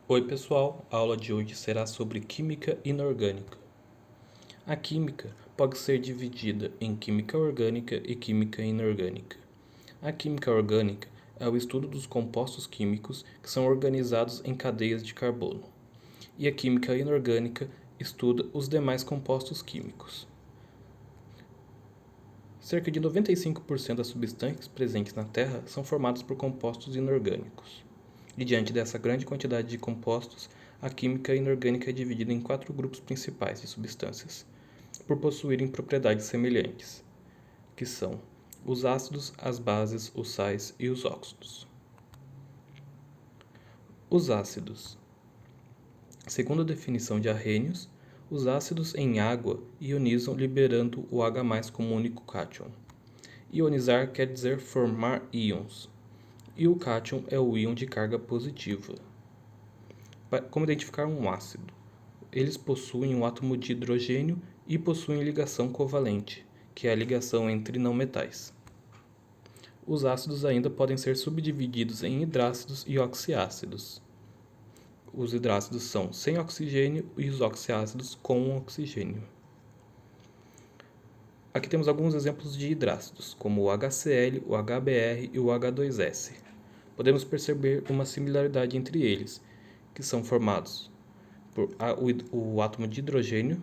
Oi pessoal, a aula de hoje será sobre química inorgânica. A química pode ser dividida em química orgânica e química inorgânica. A química orgânica é o estudo dos compostos químicos que são organizados em cadeias de carbono, e a química inorgânica estuda os demais compostos químicos. Cerca de 95% das substâncias presentes na Terra são formadas por compostos inorgânicos. E diante dessa grande quantidade de compostos, a química inorgânica é dividida em 4 grupos principais de substâncias, por possuírem propriedades semelhantes, que são os ácidos, as bases, os sais e os óxidos. Os ácidos. Segundo a definição de Arrhenius, os ácidos em água ionizam liberando o H+ como único cátion. Ionizar quer dizer formar íons, e o cátion é o íon de carga positiva. Como identificar um ácido? Eles possuem um átomo de hidrogênio e possuem ligação covalente, que é a ligação entre não metais. Os ácidos ainda podem ser subdivididos em hidrácidos e oxiácidos. Os hidrácidos são sem oxigênio e os oxiácidos com oxigênio. Aqui temos alguns exemplos de hidrácidos, como o HCl, o HBr e o H2S. Podemos perceber uma similaridade entre eles, que são formados por o átomo de hidrogênio,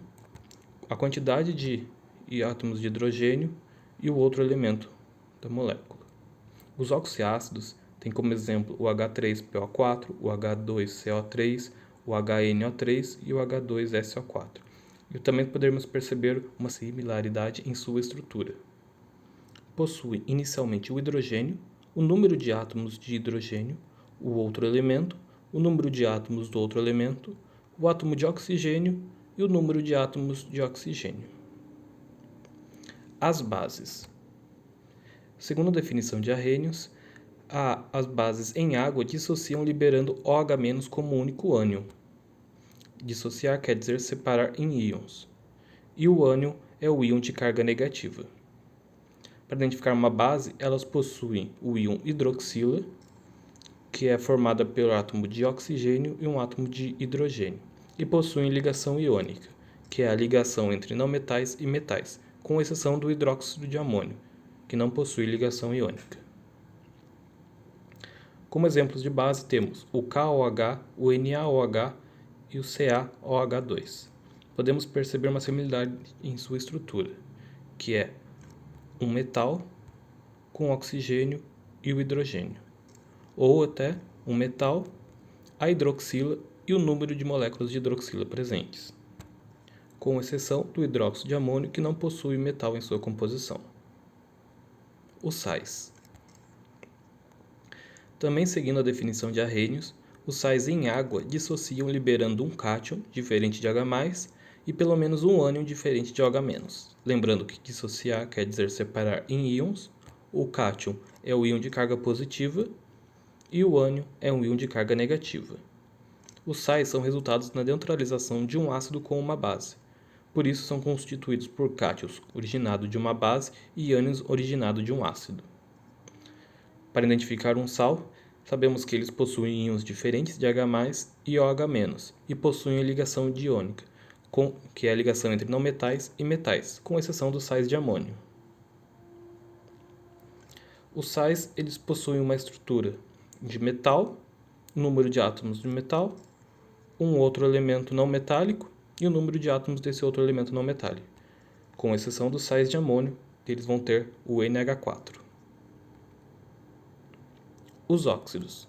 a quantidade de átomos de hidrogênio e o outro elemento da molécula. Os oxiácidos têm como exemplo o H3PO4, o H2CO3, o HNO3 e o H2SO4. E também podemos perceber uma similaridade em sua estrutura. Possui inicialmente o hidrogênio, o número de átomos de hidrogênio, o outro elemento, o número de átomos do outro elemento, o átomo de oxigênio e o número de átomos de oxigênio. As bases. Segundo a definição de Arrhenius, as bases em água dissociam liberando OH- como único ânion. Dissociar quer dizer separar em íons. E o ânion é o íon de carga negativa. Para identificar uma base, elas possuem o íon hidroxila, que é formada pelo átomo de oxigênio e um átomo de hidrogênio, e possuem ligação iônica, que é a ligação entre não metais e metais, com exceção do hidróxido de amônio, que não possui ligação iônica. Como exemplos de base temos o KOH, o NaOH e o CaOH2. Podemos perceber uma similaridade em sua estrutura, que é um metal com oxigênio e o hidrogênio, ou até um metal, a hidroxila e o número de moléculas de hidroxila presentes, com exceção do hidróxido de amônio, que não possui metal em sua composição. Os sais. Também seguindo a definição de Arrhenius, os sais em água dissociam liberando um cátion diferente de H+, e pelo menos um ânion diferente de OH-. Lembrando que dissociar quer dizer separar em íons, o cátion é o íon de carga positiva e o ânion é um íon de carga negativa. Os sais são resultados na neutralização de um ácido com uma base. Por isso são constituídos por cátions originados de uma base e ânions originados de um ácido. Para identificar um sal, sabemos que eles possuem íons diferentes de H+ e OH- e possuem ligação diônica, que é a ligação entre não metais e metais, com exceção dos sais de amônio. Os sais eles possuem uma estrutura de metal, número de átomos de metal, um outro elemento não metálico e o número de átomos desse outro elemento não metálico, com exceção dos sais de amônio, que eles vão ter o NH4. Os óxidos.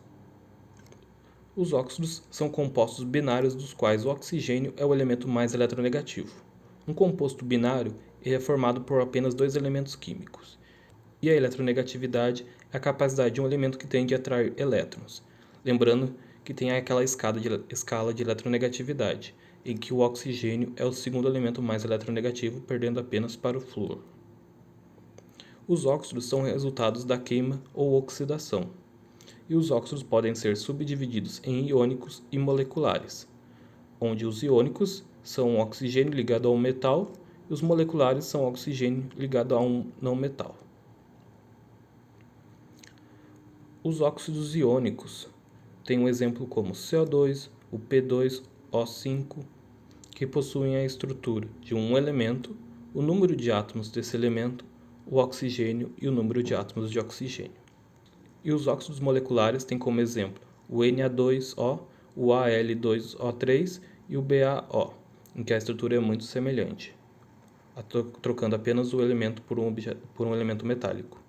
Os óxidos são compostos binários dos quais o oxigênio é o elemento mais eletronegativo. Um composto binário é formado por apenas 2 elementos químicos. E a eletronegatividade é a capacidade de um elemento que tende a atrair elétrons. Lembrando que tem aquela escala de eletronegatividade, em que o oxigênio é o segundo elemento mais eletronegativo, perdendo apenas para o flúor. Os óxidos são resultados da queima ou oxidação. E os óxidos podem ser subdivididos em iônicos e moleculares, onde os iônicos são oxigênio ligado a um metal e os moleculares são oxigênio ligado a um não metal. Os óxidos iônicos têm um exemplo como CO2, o P2O5, que possuem a estrutura de um elemento, o número de átomos desse elemento, o oxigênio e o número de átomos de oxigênio. E os óxidos moleculares têm como exemplo o Na2O, o Al2O3 e o BaO, em que a estrutura é muito semelhante, trocando apenas o elemento por um elemento metálico.